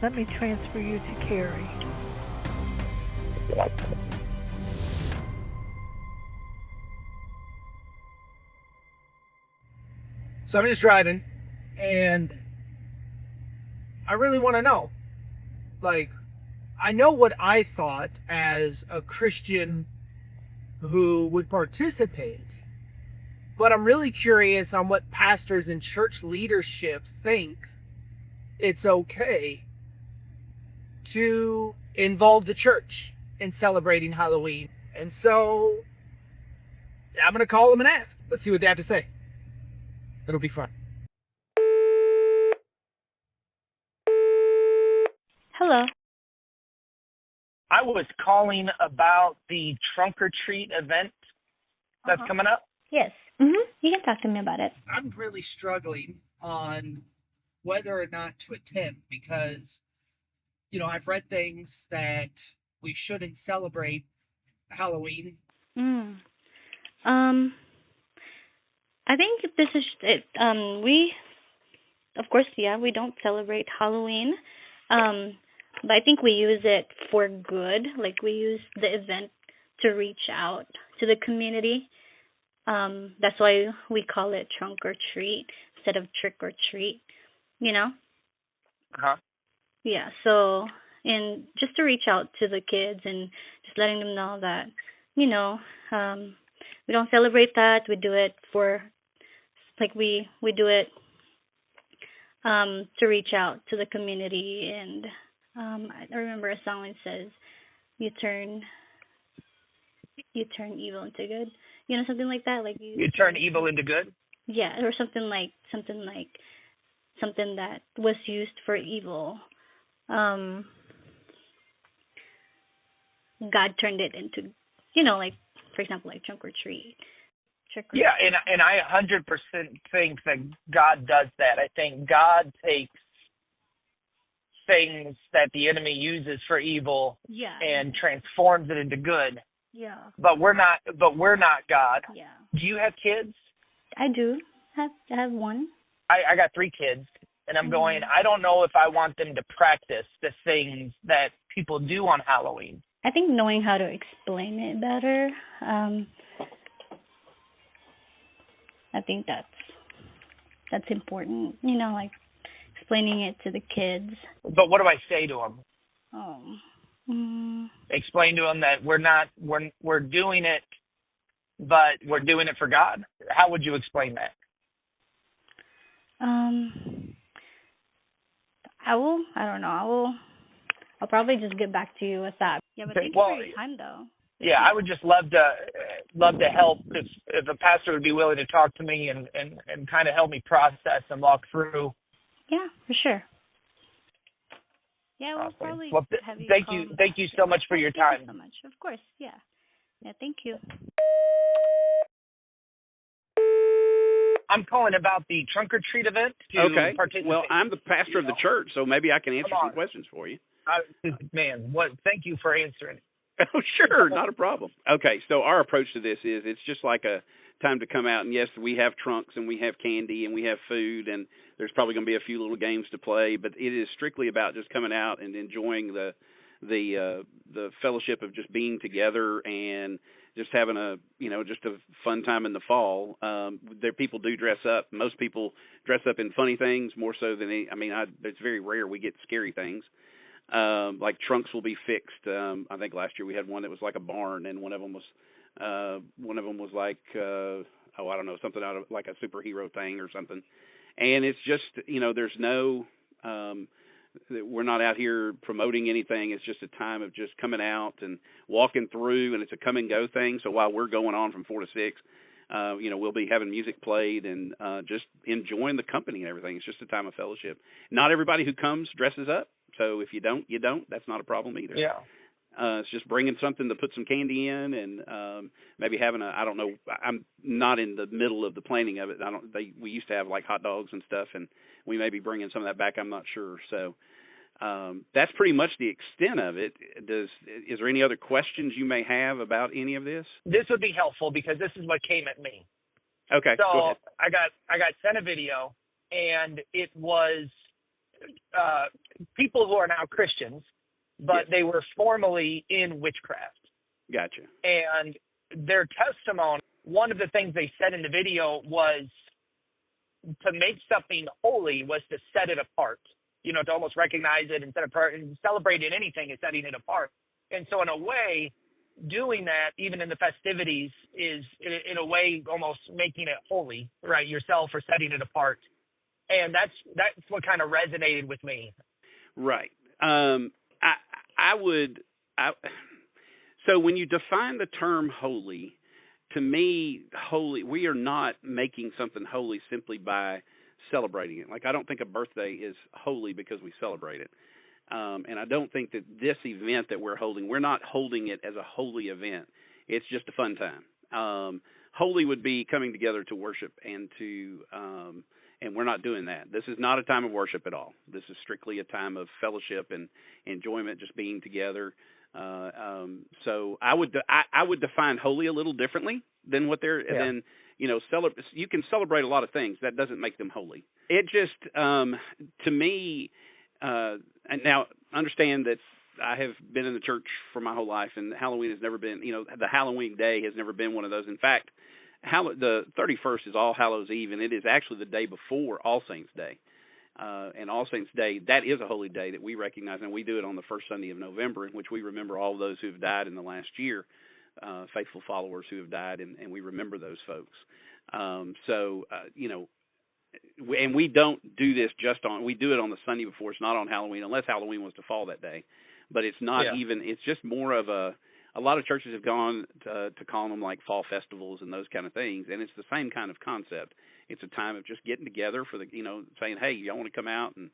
Let me transfer you to Carrie. So I'm just driving, and I really want to know. Like, I know what I thought as a Christian who would participate, but I'm really curious on what pastors and church leadership think it's okay to involve the church in celebrating Halloween. And so I'm going to call them and ask. Let's see what they have to say. It'll be fun. Hello. I was calling about the trunk or treat event that's coming up. Yes. You can talk to me about it. I'm really struggling on whether or not to attend because, I've read things that we shouldn't celebrate Halloween. I think this is it. Of course, we don't celebrate Halloween. But I think we use it for good. Like, we use the event to reach out to the community. That's why we call it trunk or treat instead of trick or treat, Uh-huh. Yeah, so, and just to reach out to the kids and just letting them know that, we don't celebrate that. We do it we do it to reach out to the community. And I remember a song that says, you turn evil into good. Something like that. Like You turn evil into good? Yeah, or something that was used for evil. God turned it into, like, for example, like trunk or treat. Yeah, and I 100% think that God does that. I think God takes things that the enemy uses for evil and transforms it into good. Yeah. But we're not God. Yeah. Do you have kids? I do. I have one. I got 3 kids, and I'm going, I don't know if I want them to practice the things that people do on Halloween. I think knowing how to explain it better, I think that's important, like explaining it to the kids. But what do I say to them? Oh. Explain to them that we're doing it, but we're doing it for God. How would you explain that? I'll probably just get back to you with that. Yeah, but thank you for your time, though. Yeah, I would just love to help if a pastor would be willing to talk to me and kind of help me process and walk through. Yeah, for sure. Yeah, we'll probably have you thank you so much for your time. Thank you so much. Of course, yeah. Yeah, thank you. I'm calling about the trunk or treat event to participate. Well, I'm the pastor of the church, so maybe I can answer some questions for you. Thank you for answering. Oh, sure, not a problem. Okay, so our approach to this is it's just like a time to come out, and yes, we have trunks and we have candy and we have food, and there's probably going to be a few little games to play, but it is strictly about just coming out and enjoying the fellowship of just being together and just having a fun time in the fall. People do dress up. Most people dress up in funny things more so than it's very rare we get scary things. Like trunks will be fixed. I think last year we had one that was like a barn, and one of them was like I don't know, something out of like a superhero thing or something. And it's just there's no we're not out here promoting anything. It's just a time of just coming out and walking through, and it's a come and go thing. So while we're going on from 4 to 6, we'll be having music played and just enjoying the company and everything. It's just a time of fellowship. Not everybody who comes dresses up. So if you don't, you don't. That's not a problem either. Yeah. It's just bringing something to put some candy in and maybe having I don't know, I'm not in the middle of the planning of it. We used to have like hot dogs and stuff, and we may be bringing some of that back. I'm not sure. So that's pretty much the extent of it. Is there any other questions you may have about any of this? This would be helpful because this is what came at me. Okay. So go ahead. I got sent a video, and it was people who are now Christians, but Yes. they were formerly in witchcraft. Gotcha. And their testimony, one of the things they said in the video was to make something holy was to set it apart, to almost recognize it and set it apart, and celebrating anything is setting it apart. And so in a way, doing that, even in the festivities, is in a way almost making it holy, right? Yourself, or setting it apart. And that's what kind of resonated with me. Right. So when you define the term holy, to me, holy, we are not making something holy simply by celebrating it. Like, I don't think a birthday is holy because we celebrate it. And I don't think that this event that we're not holding it as a holy event. It's just a fun time. Holy would be coming together to worship and and we're not doing that. This is not a time of worship at all. This is strictly a time of fellowship and enjoyment, just being together. So I would define holy a little differently than what they're than you can celebrate a lot of things. That doesn't make them holy. It just to me, and now understand that I have been in the church for my whole life, and Halloween has never been, the Halloween day has never been one of those. In fact, the 31st is All Hallows Eve, and it is actually the day before All Saints Day. And All Saints Day, that is a holy day that we recognize, and we do it on the first Sunday of November, in which we remember all those who have died in the last year, faithful followers who have died, and we remember those folks. And we don't do this we do it on the Sunday before. It's not on Halloween, unless Halloween was to fall that day. But it's not it's just more of a lot of churches have gone to calling them like fall festivals and those kind of things, and it's the same kind of concept. It's a time of just getting together for saying, hey, y'all want to come out and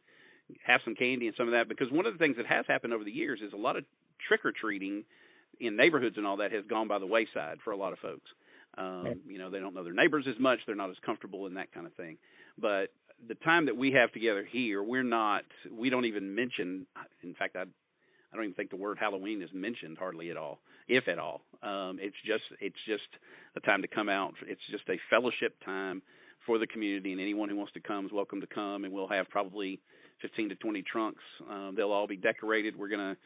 have some candy and some of that, because one of the things that has happened over the years is a lot of trick-or-treating in neighborhoods and all that has gone by the wayside for a lot of folks. They don't know their neighbors as much. They're not as comfortable in that kind of thing. But the time that we have together here, we don't even mention, in fact, I don't even think the word Halloween is mentioned hardly at all, if at all. It's just a time to come out. It's just a fellowship time for the community, and anyone who wants to come is welcome to come. And we'll have probably 15 to 20 trunks. They'll all be decorated. We're gonna.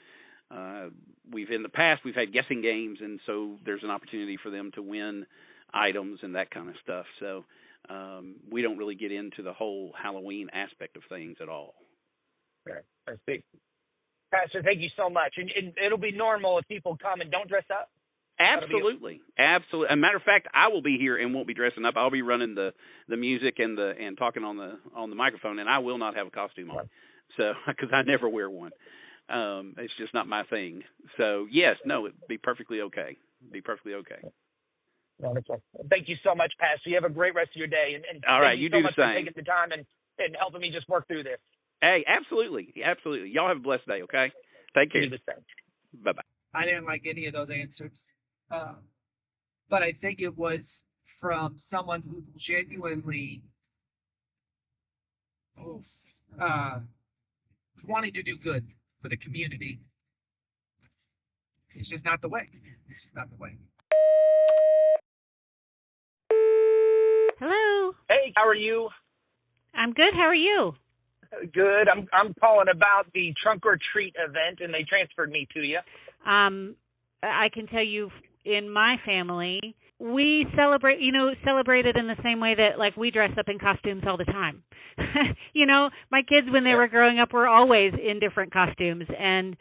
In the past we've had guessing games, and so there's an opportunity for them to win items and that kind of stuff. So we don't really get into the whole Halloween aspect of things at all. Right. I see. Pastor, thank you so much. And it'll be normal if people come and don't dress up? Absolutely. Absolutely. As a matter of fact, I will be here and won't be dressing up. I'll be running the music and talking on the microphone, and I will not have a costume on. So, because I never wear one. It's just not my thing. So, yes, no, it'd be perfectly okay. Wonderful. Thank you so much, Pastor. You have a great rest of your day. And all right, you do so much the for same. taking the time and helping me just work through this. Hey, absolutely. Y'all have a blessed day, okay? Take care. You do the same. Bye-bye. I didn't like any of those answers. But I think it was from someone who genuinely was wanting to do good for the community. It's just not the way. Hello. Hey, how are you? I'm good. How are you? Good. I'm calling about the trunk or treat event, and they transferred me to you. I can tell you, in my family, we celebrate it in the same way that, like, we dress up in costumes all the time. My kids, when they were growing up, were always in different costumes, and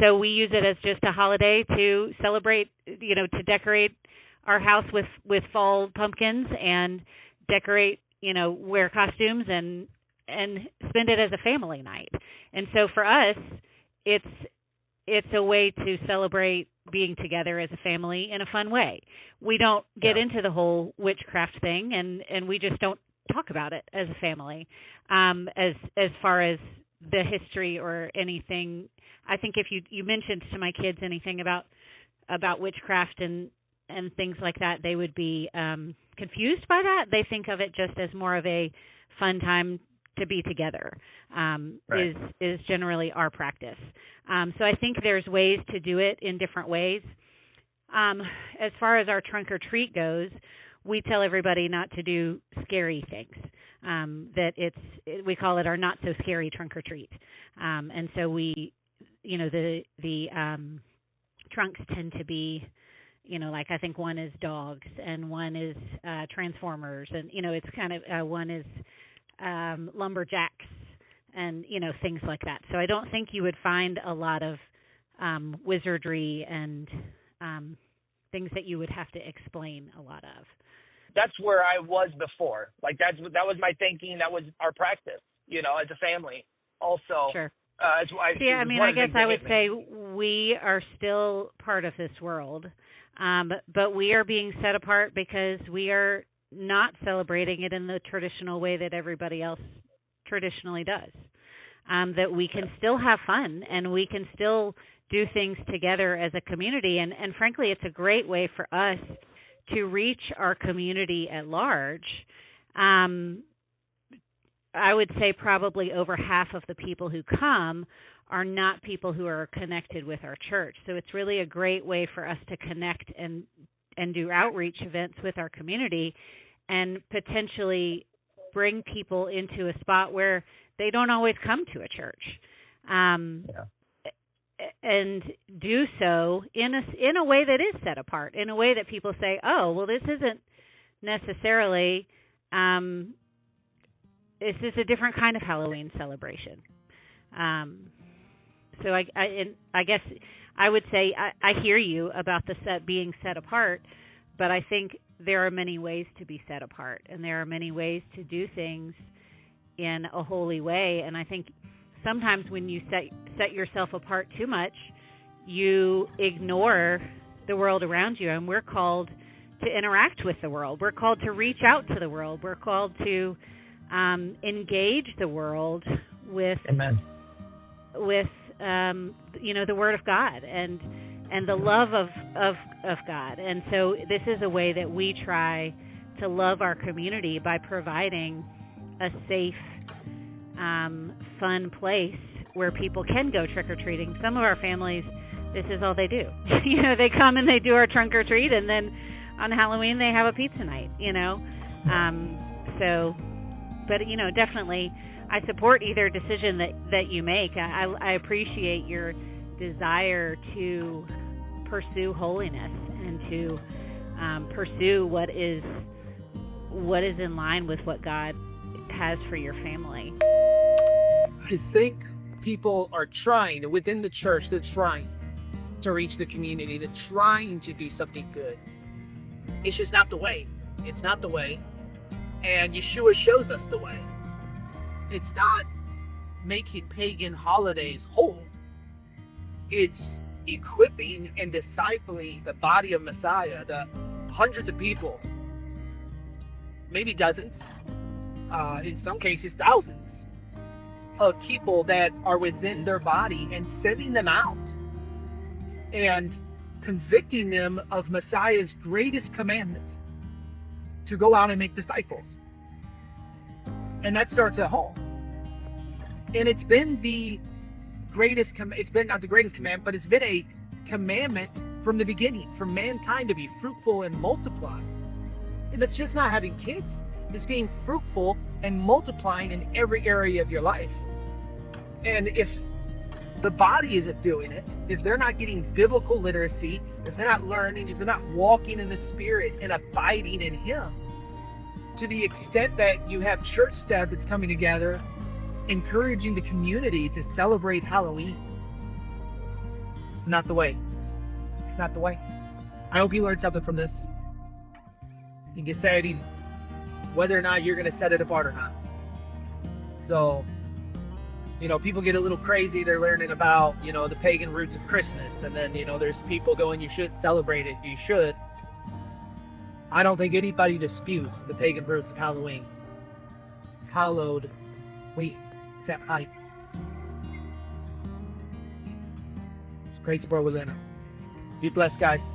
so we use it as just a holiday to celebrate, to decorate our house with fall pumpkins and decorate, wear costumes and spend it as a family night. And so for us, it's a way to celebrate being together as a family in a fun way. We don't get into the whole witchcraft thing, and we just don't talk about it as a family. As far as the history or anything, I think if you mentioned to my kids anything about witchcraft and things like that, they would be confused by that. They think of it just as more of a fun time to be together, is generally our practice. So I think there's ways to do it in different ways. As far as our trunk or treat goes, we tell everybody not to do scary things. that we call it our not so scary trunk or treat. And so we, the trunks tend to be, like I think one is dogs and one is Transformers, and it's kind of one is lumberjacks and things like that. So I don't think you would find a lot of wizardry and things that you would have to explain a lot of. That's where I was before. Like that was my thinking. That was our practice, as a family. Also, sure. I guess I would say we are still part of this world, but we are being set apart because we are not celebrating it in the traditional way that everybody else traditionally does. That we can still have fun and we can still do things together as a community. And frankly, it's a great way for us to reach our community at large. I would say probably over half of the people who come are not people who are connected with our church. So it's really a great way for us to connect and do outreach events with our community and potentially bring people into a spot where they don't always come to a church. And do so in a way that is set apart, in a way that people say, oh, well, this isn't necessarily, this is a different kind of Halloween celebration. So I guess I would say I hear you about the set being set apart, but I think there are many ways to be set apart, and there are many ways to do things in a holy way. And I think sometimes when you set yourself apart too much, you ignore the world around you. And we're called to interact with the world. We're called to reach out to the world. We're called to engage the world with Amen. With the Word of God and the love of God. And so this is a way that we try to love our community by providing a safe, fun place where people can go trick-or-treating. Some of our families, this is all they do. They come and they do our trunk or treat, and then on Halloween they have a pizza night, But definitely I support either decision that you make. I appreciate your desire to pursue holiness and to pursue what is in line with what God has for your family. I think people are trying, within the church, they're trying to reach the community. They're trying to do something good. It's just not the way. It's not the way. And Yeshua shows us the way. It's not making pagan holidays whole. It's equipping and discipling the body of Messiah, the hundreds of people, maybe dozens, in some cases thousands, of people that are within their body, and sending them out and convicting them of Messiah's greatest commandment, to go out and make disciples. And that starts at home. And it's been the greatest it's been not the greatest commandment, but it's been a commandment from the beginning for mankind to be fruitful and multiply. And it's just not having kids. It's being fruitful and multiplying in every area of your life. And if the body isn't doing it, if they're not getting biblical literacy, if they're not learning, if they're not walking in the Spirit and abiding in Him, to the extent that you have church staff that's coming together, encouraging the community to celebrate Halloween, it's not the way. It's not the way. I hope you learned something from this. You can decide whether or not you're going to set it apart or not. So, people get a little crazy. They're learning about, the pagan roots of Christmas. And then, there's people going, you should celebrate it. You should. I don't think anybody disputes the pagan roots of Halloween. Hallowed. Wait. Except I. It's crazy world we live in. Be blessed, guys.